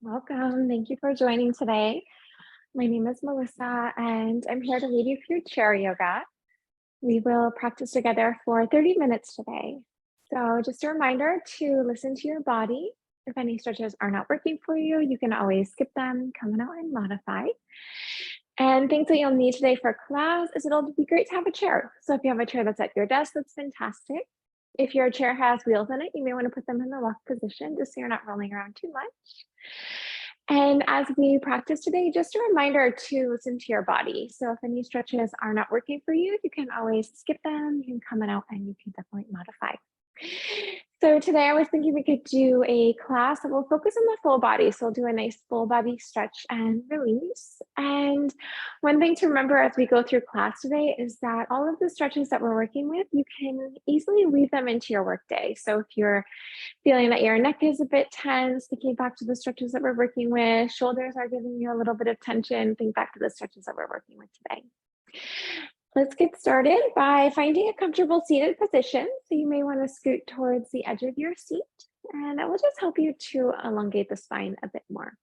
Welcome. Thank you for joining today. My name is Melissa, and I'm here to lead you through chair yoga. We will practice together for 30 minutes today. So just a reminder to listen to your body. If any stretches are not working for you, you can always skip them, come out and modify. And things that you'll need today for class is it'll be great to have a chair. So if you have a chair that's at your desk, that's fantastic. If your chair has wheels in it, you may want to put them in the locked position just so you're not rolling around too much. And as we practice today, just a reminder to listen to your body. So if any stretches are not working for you, you can always skip them, you can come on out and you can definitely modify. So today I was thinking we could do a class that will focus on the full body. So we'll do a nice full body stretch and release. And one thing to remember as we go through class today is that all of the stretches that we're working with, you can easily weave them into your workday. So if you're feeling that your neck is a bit tense, thinking back to the stretches that we're working with, shoulders are giving you a little bit of tension, think back to the stretches that we're working with today. Let's get started by finding a comfortable seated position. So you may want to scoot towards the edge of your seat, and that will just help you to elongate the spine a bit more.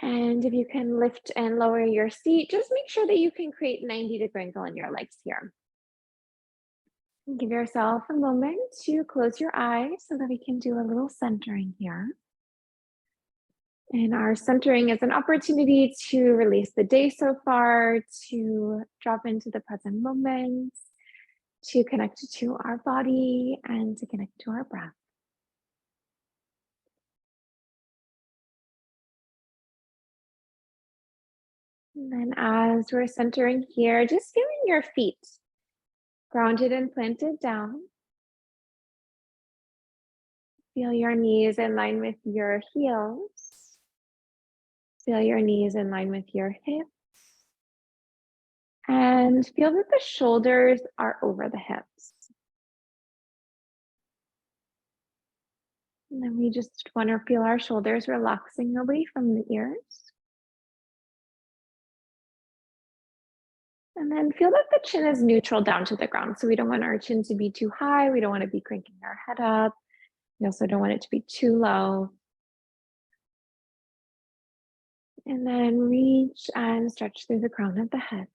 And if you can lift and lower your seat, just make sure that you can create 90-degree angle in your legs here. Give yourself a moment to close your eyes so that we can do a little centering here. And our centering is an opportunity to release the day so far, to drop into the present moment, to connect to our body, and to connect to our breath. And then as we're centering here, just feeling your feet grounded and planted down. Feel your knees in line with your heels. Feel your knees in line with your hips. And feel that the shoulders are over the hips. And then we just want to feel our shoulders relaxing away from the ears. And then feel that the chin is neutral down to the ground. So we don't want our chin to be too high. We don't want to be cranking our head up. We also don't want it to be too low. And then reach and stretch through the crown of the head.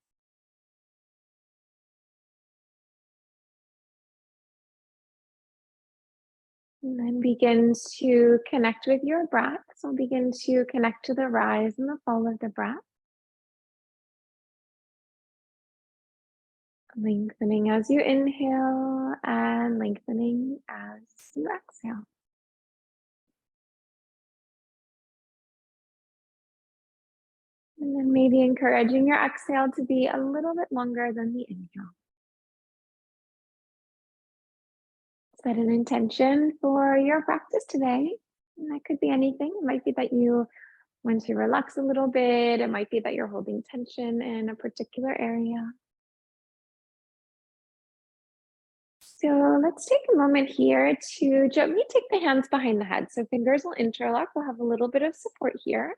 And then begin to connect with your breath. So begin to connect to the rise and the fall of the breath. Lengthening as you inhale and lengthening as you exhale. And then maybe encouraging your exhale to be a little bit longer than the inhale. Set an intention for your practice today. And that could be anything. It might be that you want to relax a little bit. It might be that you're holding tension in a particular area. So let's take a moment here to gently take the hands behind the head. So fingers will interlock. We'll have a little bit of support here.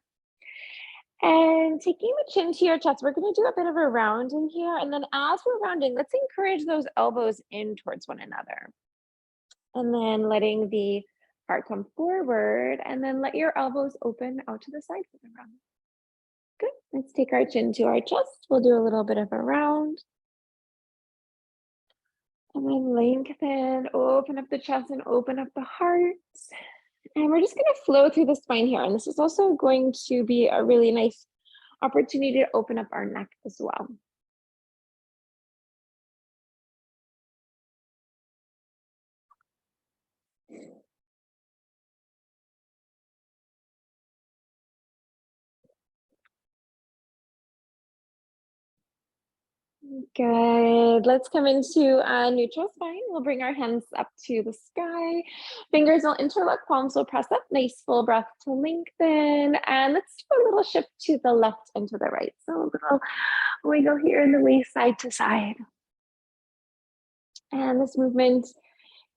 And taking the chin to your chest, we're going to do a bit of a round in here. And then as we're rounding, let's encourage those elbows in towards one another. And then letting the heart come forward, and then let your elbows open out to the side for the round. Good. Let's take our chin to our chest. We'll do a little bit of a round. And then lengthen, open up the chest and open up the heart. And we're just going to flow through the spine here. And this is also going to be a really nice opportunity to open up our neck as well. Good. Let's come into a neutral spine. We'll bring our hands up to the sky. Fingers will interlock, palms will press up. Nice full breath to lengthen. And let's do a little shift to the left and to the right. So a little wiggle here in the waist side to side. And this movement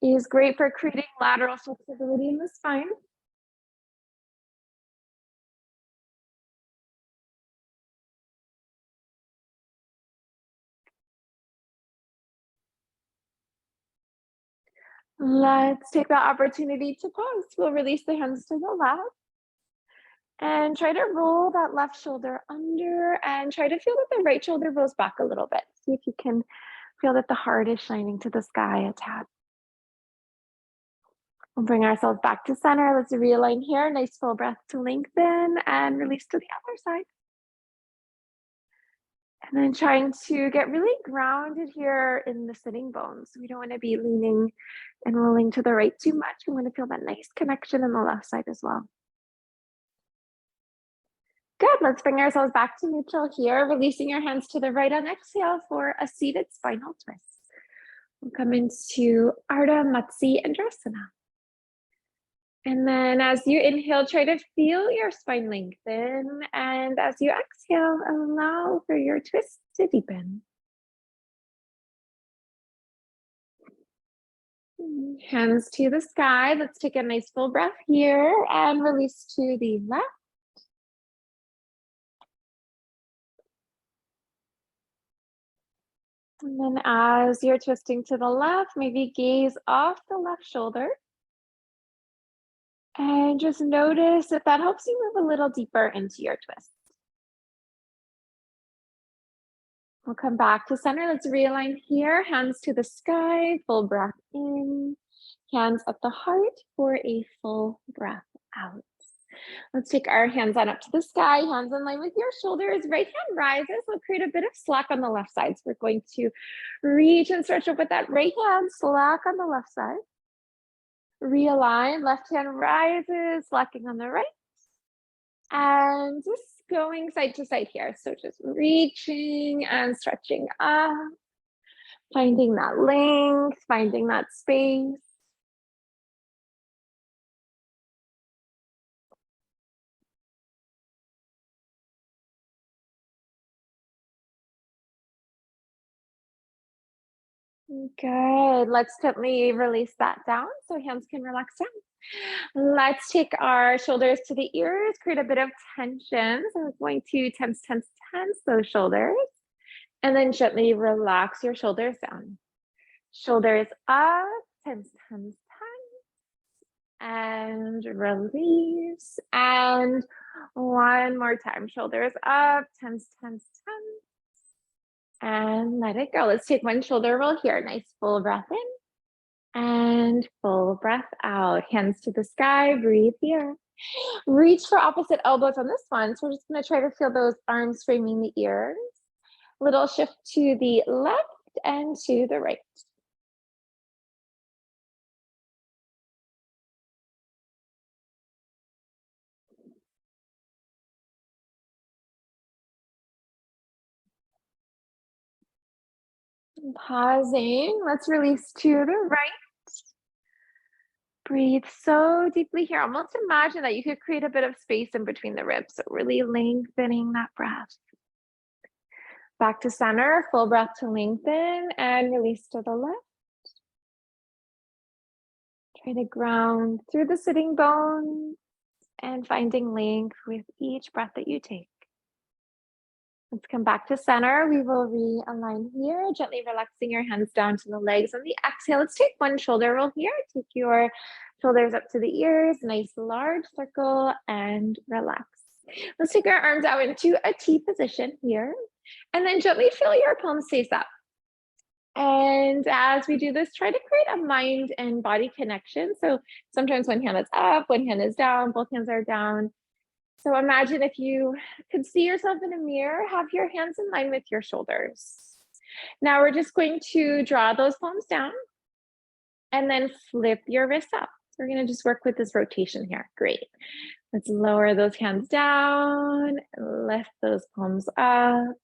is great for creating lateral flexibility in the spine. Let's take that opportunity to pause. We'll release the hands to the left. And try to roll that left shoulder under and try to feel that the right shoulder rolls back a little bit. See if you can feel that the heart is shining to the sky a tad. We'll bring ourselves back to center. Let's realign here. Nice full breath to lengthen and release to the other side. And then trying to get really grounded here in the sitting bones. We don't want to be leaning and rolling to the right too much. We want to feel that nice connection in the left side as well. Good, let's bring ourselves back to neutral here, releasing your hands to the right on exhale for a seated spinal twist. We'll come into Ardha Matsyendrasana. And then as you inhale, try to feel your spine lengthen. And as you exhale, allow for your twist to deepen. Hands to the sky. Let's take a nice full breath here and release to the left. And then as you're twisting to the left, maybe gaze off the left shoulder. And just notice if that helps you move a little deeper into your twist. We'll come back to center. Let's realign here. Hands to the sky, full breath in. Hands at the heart for a full breath out. Let's take our hands on up to the sky, hands in line with your shoulders. Right hand rises. We'll create a bit of slack on the left side. So we're going to reach and stretch up with that right hand, slack on the left side. Realign, left hand rises, slacking on the right. And just going side to side here. So just reaching and stretching up, finding that length, finding that space. Good. Let's gently release that down so hands can relax down. Let's take our shoulders to the ears, create a bit of tension. So we're going to tense those shoulders. And then gently relax your shoulders down. Shoulders up, tense. And release. And one more time. Shoulders up, tense. And let it go. Let's take one shoulder roll here. Nice full breath in and full breath out. Hands to the sky, breathe here. Reach for opposite elbows on this one. So we're just gonna try to feel those arms framing the ears. Little shift to the left and to the right. Pausing, let's release to the right. Breathe so deeply here. Almost imagine that you could create a bit of space in between the ribs. So really lengthening that breath. Back to center, full breath to lengthen and release to the left. Try to ground through the sitting bones and finding length with each breath that you take. Let's come back to center. We will realign here, gently relaxing your hands down to the legs on the exhale. Let's take one shoulder roll here. Take your shoulders up to the ears, nice large circle, and relax. Let's take our arms out into a T position here, and then gently feel your palms face up. And as we do this, try to create a mind and body connection. So sometimes one hand is up, one hand is down, both hands are down. So imagine if you could see yourself in a mirror, have your hands in line with your shoulders. Now we're just going to draw those palms down and then flip your wrists up. We're going to just work with this rotation here. Great. Let's lower those hands down, lift those palms up.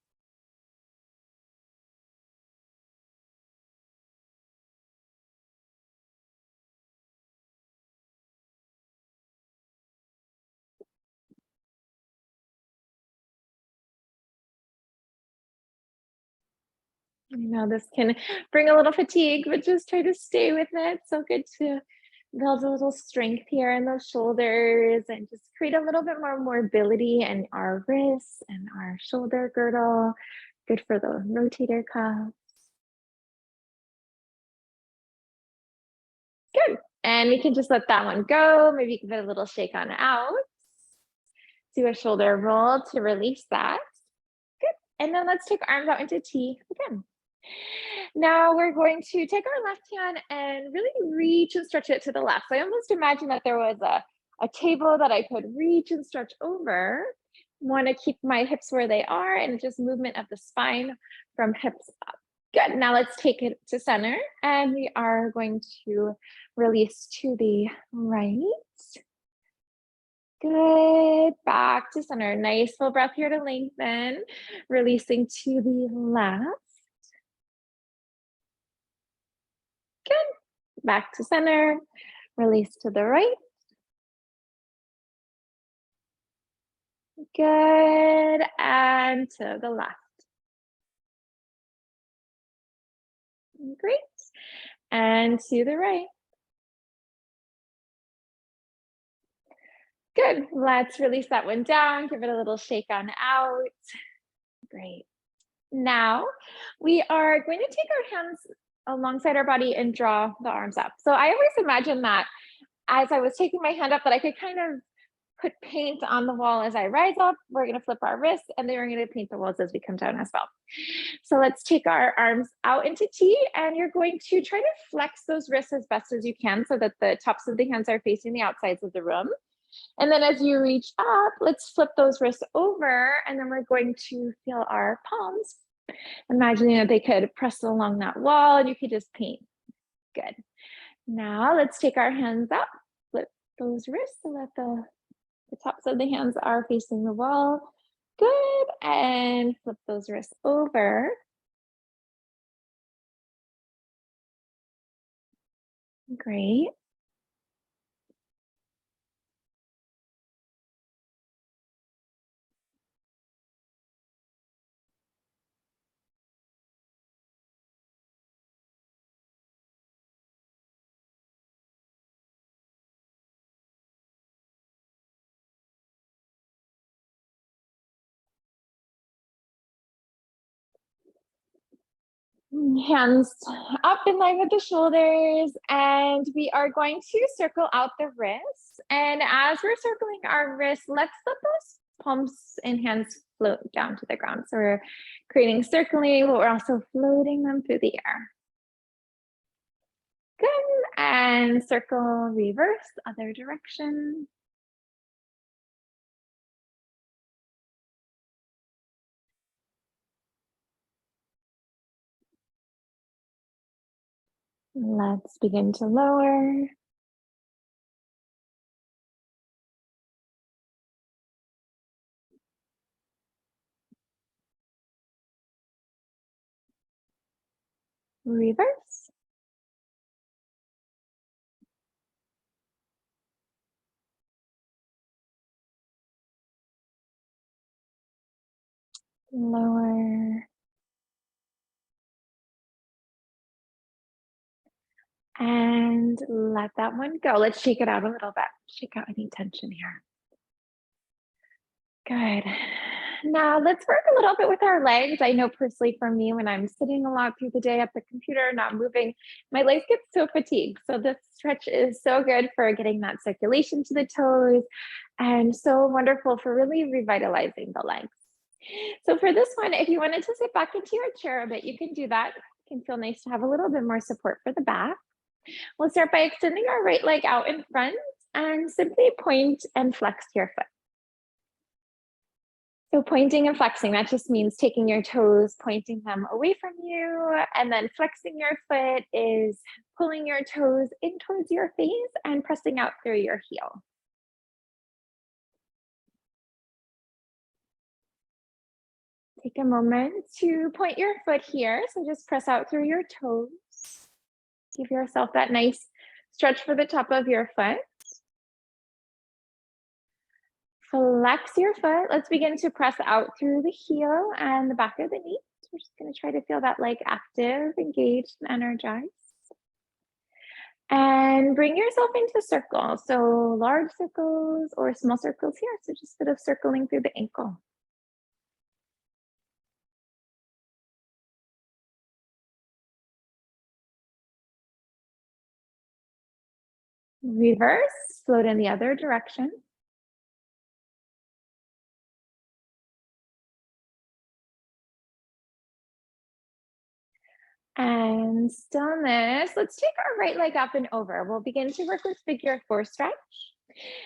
I know this can bring a little fatigue, but just try to stay with it. So good to build a little strength here in those shoulders and just create a little bit more mobility in our wrists and our shoulder girdle. Good for the rotator cuff. Good. And we can just let that one go. Maybe give it a little shake on out. do a shoulder roll to release that. Good. And then let's take arms out into T again. Now we're going to take our left hand and really reach and stretch it to the left. So I almost imagine that there was a table that I could reach and stretch over. Want to keep my hips where they are and just movement of the spine from hips up. Good. Now let's take it to center and we are going to release to the right. Good. Back to center. Nice full breath here to lengthen. Releasing to the left. Good. Back to center. Release to the right. Good. And to the left. Great. And to the right. Good. Let's release that one down. Give it a little shake on out. Great. Now we are going to take our hands alongside our body and draw the arms up. So I always imagine that as I was taking my hand up that I could kind of put paint on the wall as I rise up. We're going to flip our wrists and then we're going to paint the walls as we come down as well. So let's take our arms out into T and you're going to try to flex those wrists as best as you can so that the tops of the hands are facing the outsides of the room. And then as you reach up, let's flip those wrists over and then we're going to feel our palms. Imagining that they could press along that wall and you could just paint. Good. Now let's take our hands up, flip those wrists so that the tops of the hands are facing the wall. Good. And flip those wrists over. Great. Hands up in line with the shoulders, and we are going to circle out the wrists. And as we're circling our wrists, let's let those palms and hands float down to the ground. So we're creating circling, but we're also floating them through the air. Good. And circle reverse, other direction. Let's begin to lower. Reverse. Lower. And let that one go. Let's shake it out a little bit. Shake out any tension here. Good. Now let's work a little bit with our legs. I know personally for me, when I'm sitting a lot through the day at the computer, not moving, my legs get so fatigued. So this stretch is so good for getting that circulation to the toes and so wonderful for really revitalizing the legs. So for this one, if you wanted to sit back into your chair a bit, you can do that. It can feel nice to have a little bit more support for the back. We'll start by extending our right leg out in front and simply point and flex your foot. So pointing and flexing, that just means taking your toes, pointing them away from you, and then flexing your foot is pulling your toes in towards your face and pressing out through your heel. Take a moment to point your foot here. So just press out through your toes. Give yourself that nice stretch for the top of your foot. Flex your foot. Let's begin to press out through the heel and the back of the knee. So we're just going to try to feel that leg active, engaged, and energized. And bring yourself into circles. So large circles or small circles here. So just a bit of circling through the ankle. Reverse, float in the other direction. And stillness. Let's take our right leg up and over. We'll begin to work with figure 4 stretch.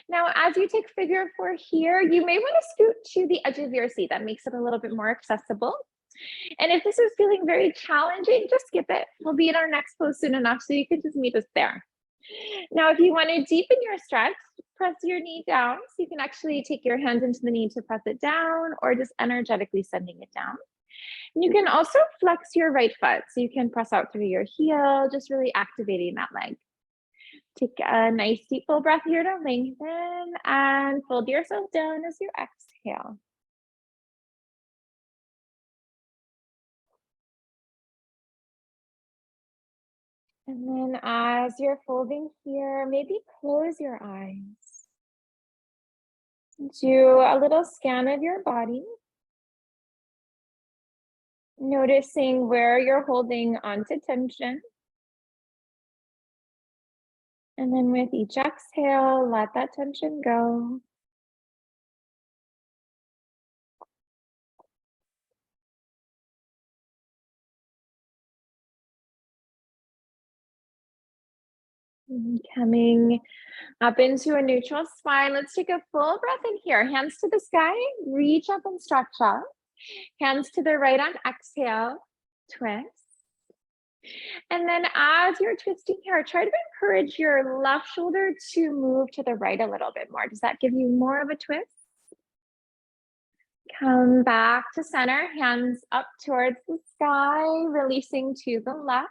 Now, as you take figure 4 here, you may want to scoot to the edge of your seat. That makes it a little bit more accessible. And if this is feeling very challenging, just skip it. We'll be in our next pose soon enough, so you can just meet us there. Now, if you want to deepen your stretch, press your knee down. So you can actually take your hands into the knee to press it down, or just energetically sending it down. And you can also flex your right foot. So you can press out through your heel, just really activating that leg. Take a nice deep full breath here to lengthen and fold yourself down as you exhale. And then as you're folding here, maybe close your eyes. Do a little scan of your body. Noticing where you're holding onto tension. And then with each exhale, let that tension go. And coming up into a neutral spine. Let's take a full breath in here. Hands to the sky, reach up and stretch up. Hands to the right on exhale, twist. And then as you're twisting here, try to encourage your left shoulder to move to the right a little bit more. Does that give you more of a twist? Come back to center, hands up towards the sky, releasing to the left.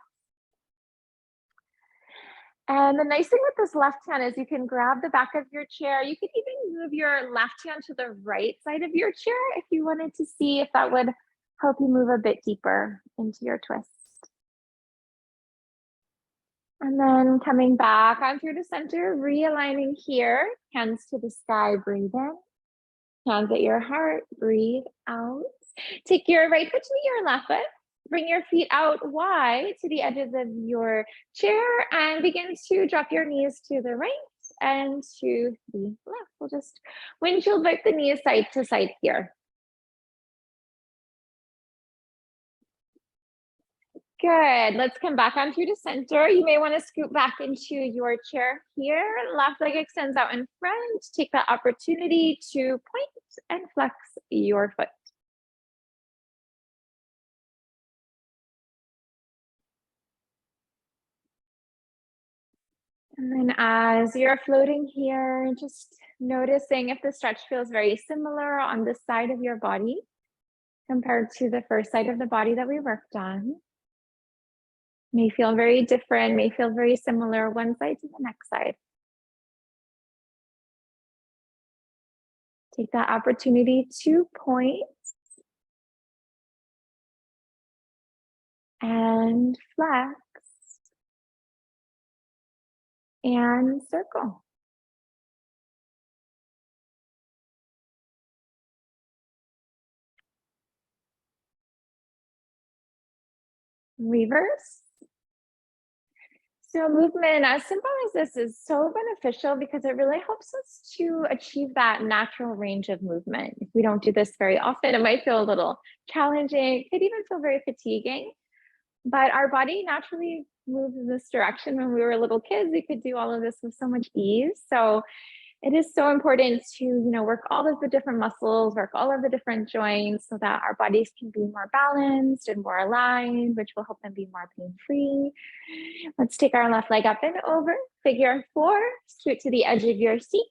And the nice thing with this left hand is you can grab the back of your chair. You could even move your left hand to the right side of your chair if you wanted to see if that would help you move a bit deeper into your twist. And then coming back on through the center, realigning here, hands to the sky, breathe in. Hands at your heart, breathe out. Take your right foot to your left foot. Bring your feet out wide to the edges of your chair and begin to drop your knees to the right and to the left. We'll just windshield wipe the knees side to side here. Good. Let's come back on through the center. You may want to scoot back into your chair here. Left leg extends out in front. Take that opportunity to point and flex your foot. And then as you're floating here, just noticing if the stretch feels very similar on this side of your body compared to the first side of the body that we worked on. May feel very different, may feel very similar one side to the next side. Take that opportunity to point and flex and circle. Reverse. So movement, as simple as this, is so beneficial because it really helps us to achieve that natural range of movement. If we don't do this very often, it might feel a little challenging. It could even feel very fatiguing. But our body naturally moves in this direction. When we were little kids, we could do all of this with so much ease. So it is so important to, work all of the different muscles, work all of the different joints so that our bodies can be more balanced and more aligned, which will help them be more pain-free. Let's take our left leg up and over, figure 4, scoot to the edge of your seat.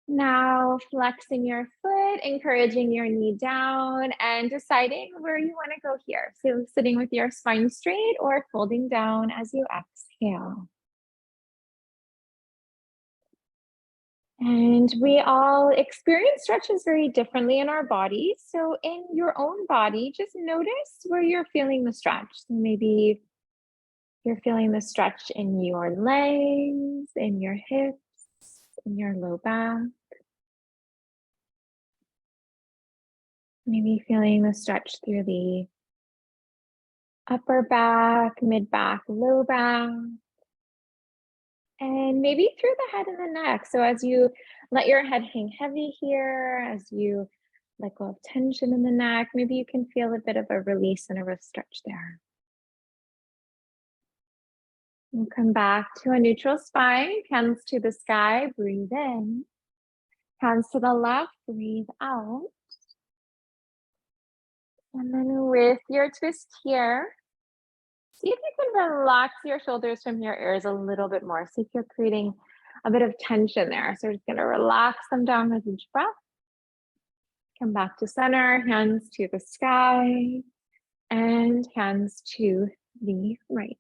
Now flexing your foot, encouraging your knee down and deciding where you want to go here. So sitting with your spine straight or folding down as you exhale. And we all experience stretches very differently in our bodies. So in your own body, just notice where you're feeling the stretch. So maybe you're feeling the stretch in your legs, in your hips, in your low back. Maybe feeling the stretch through the upper back, mid back, low back. And maybe through the head and the neck. So as you let your head hang heavy here, as you let go of tension in the neck. Maybe you can feel a bit of a release and a wrist stretch there. And come back to a neutral spine, hands to the sky, breathe in. Hands to the left, breathe out. And then with your twist here, see if you can relax your shoulders from your ears a little bit more. See if you're creating a bit of tension there. So we're just gonna relax them down with each breath. Come back to center, hands to the sky, and hands to the right.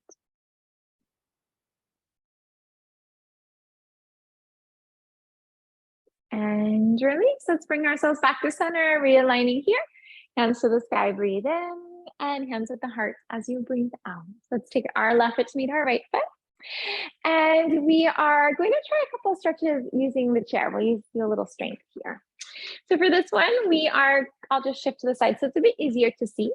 And release. Let's bring ourselves back to center, realigning here. Hands to the sky, breathe in, and hands at the heart as you breathe out. Let's take our left foot to meet our right foot. And we are going to try a couple of stretches using the chair. We'll use a little strength here. So for this one, I'll just shift to the side so it's a bit easier to see.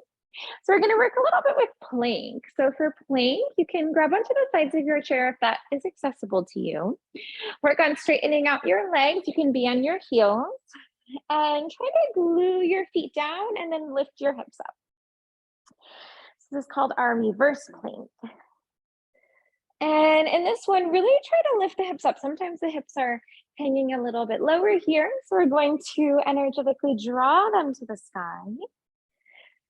So we're going to work a little bit with plank. So for plank, you can grab onto the sides of your chair if that is accessible to you. Work on straightening out your legs. You can be on your heels and try to glue your feet down and then lift your hips up. So this is called our reverse plank. And in this one, really try to lift the hips up. Sometimes the hips are hanging a little bit lower here. So we're going to energetically draw them to the sky.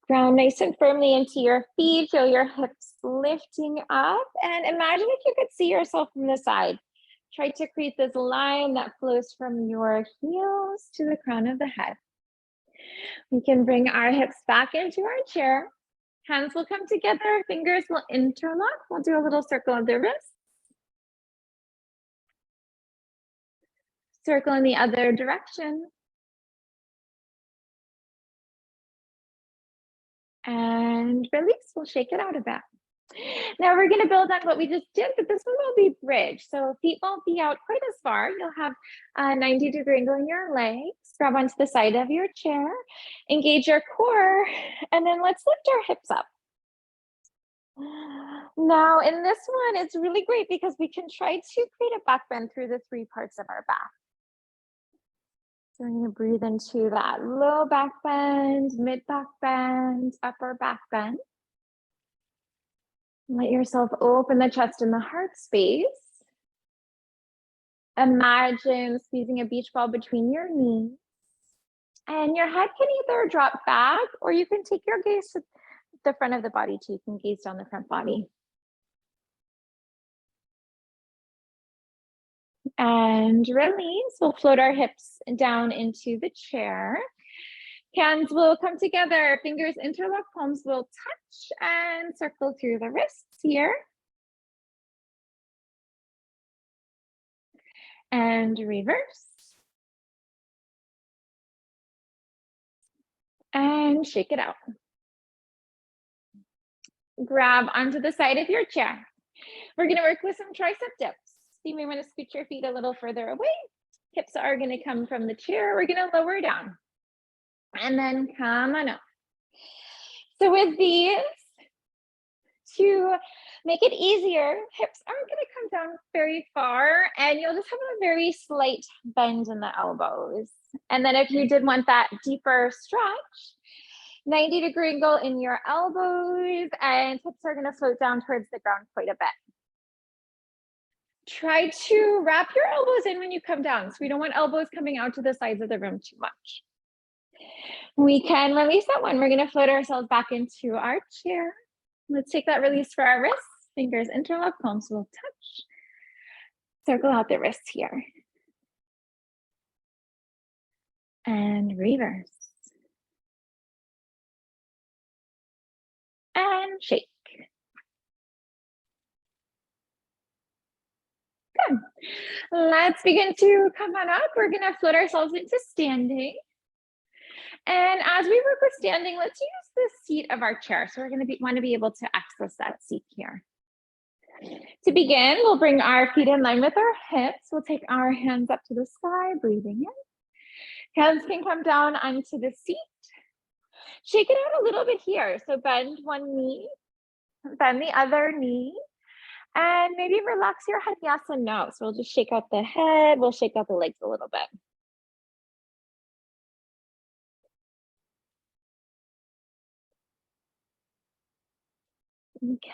Ground nice and firmly into your feet. Feel your hips lifting up. And imagine if you could see yourself from the side. Try to create this line that flows from your heels to the crown of the head. We can bring our hips back into our chair. Hands will come together, fingers will interlock. We'll do a little circle of the wrists. Circle in the other direction. And release, we'll shake it out a bit. Now we're gonna build on what we just did, but this one will be bridge. So feet won't be out quite as far. You'll have a 90-degree angle in your legs. Grab onto the side of your chair, engage your core, and then let's lift our hips up. Now in this one, it's really great because we can try to create a back bend through the 3 parts of our back. So we're gonna breathe into that low back bend, mid back bend, upper back bend. Let yourself open the chest and the heart space. Imagine squeezing a beach ball between your knees. And your head can either drop back or you can take your gaze to the front of the body too. You can gaze down the front body. And release. We'll float our hips down into the chair. Hands will come together, fingers interlock, palms will touch and circle through the wrists here. And reverse. And shake it out. Grab onto the side of your chair. We're gonna work with some tricep dips. So you may wanna scoot your feet a little further away. Hips are gonna come from the chair. We're gonna lower down. And then come on up. So with these, to make it easier, hips aren't going to come down very far and you'll just have a very slight bend in the elbows. And then if you did want that deeper stretch, 90-degree angle in your elbows and hips are going to float down towards the ground quite a bit. Try to wrap your elbows in when you come down. So we don't want elbows coming out to the sides of the room too much. We can release that one. We're going to float ourselves back into our chair. Let's take that release for our wrists. Fingers interlock, palms will touch. Circle out the wrists here. And reverse. And shake. Good. Let's begin to come on up. We're going to float ourselves into standing. And as we work with standing, let's use the seat of our chair. So we're going to want to be able to access that seat here. To begin, we'll bring our feet in line with our hips. We'll take our hands up to the sky, breathing in. Hands can come down onto the seat. Shake it out a little bit here. So bend one knee, bend the other knee, and maybe relax your head, yes and no. So we'll just shake out the head. We'll shake out the legs a little bit.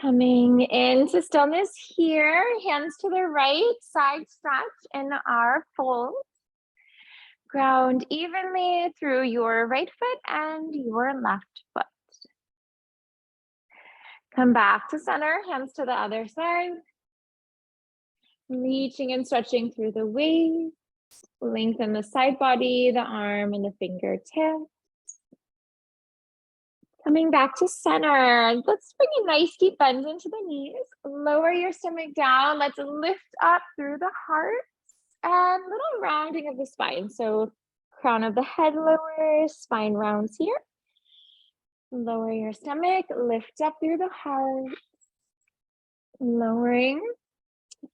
Coming into stillness here, hands to the right, side stretch in our fold. Ground evenly through your right foot and your left foot. Come back to center, hands to the other side. Reaching and stretching through the waist. Lengthen the side body, the arm, and the fingertips. Coming back to center. Let's bring a nice deep bend into the knees. Lower your stomach down. Let's lift up through the heart and little rounding of the spine. So crown of the head lowers, spine rounds here. Lower your stomach, lift up through the heart. Lowering.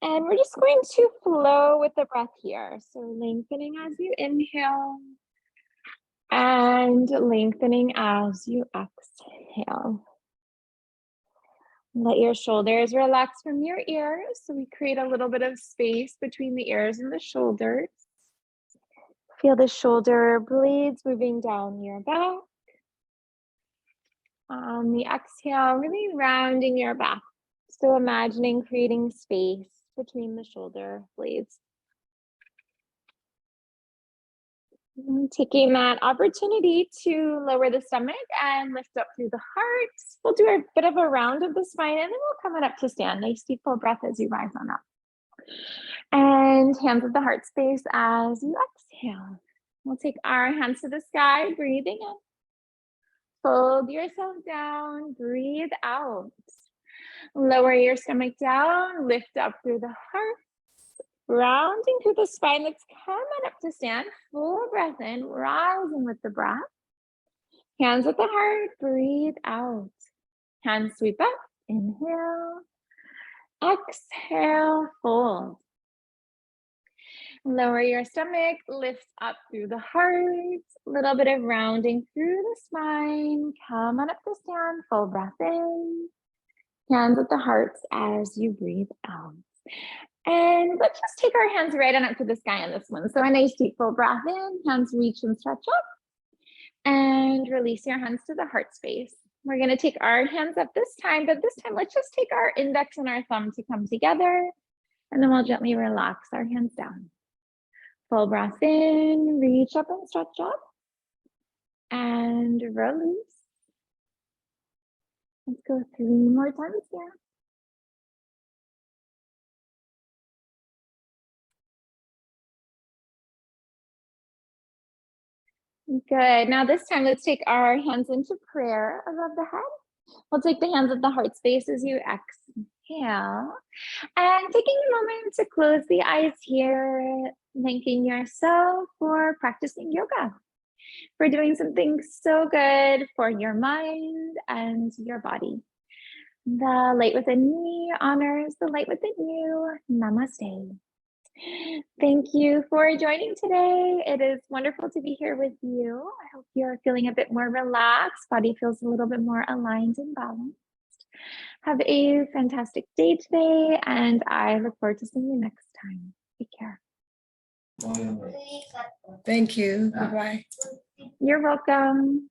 And we're just going to flow with the breath here. So lengthening as you inhale. And lengthening as you exhale. Let your shoulders relax from your ears. So we create a little bit of space between the ears and the shoulders. Feel the shoulder blades moving down your back. On the exhale, really rounding your back. So imagining creating space between the shoulder blades. Taking that opportunity to lower the stomach and lift up through the heart. We'll do a bit of a round of the spine and then we'll come up to stand. Nice deep full breath as you rise on up. And hands at the heart space as you exhale. We'll take our hands to the sky, breathing in. Fold yourself down, breathe out. Lower your stomach down, lift up through the heart. Rounding through the spine, let's come on up to stand. Full breath in, rising with the breath. Hands at the heart, breathe out. Hands sweep up, inhale. Exhale, fold. Lower your stomach, lift up through the heart. A little bit of rounding through the spine. Come on up to stand, full breath in. Hands at the heart as you breathe out. And let's just take our hands right on up to the sky on this one. So a nice deep full breath in, hands reach and stretch up. And release your hands to the heart space. We're gonna take our hands up this time, but this time let's just take our index and our thumb to come together. And then we'll gently relax our hands down. Full breath in, reach up and stretch up. And release. Let's go 3 more times here. Good. Now this time, let's take our hands into prayer above the head. We'll take the hands at the heart space as you exhale. And taking a moment to close the eyes here, thanking yourself for practicing yoga, for doing something so good for your mind and your body. The light within me honors the light within you. Namaste. Thank you for joining today. It is wonderful to be here with you. I hope you're feeling a bit more relaxed. Body feels a little bit more aligned and balanced. Have a fantastic day today, and I look forward to seeing you next time. Take care. Thank you. Bye-bye. You're welcome.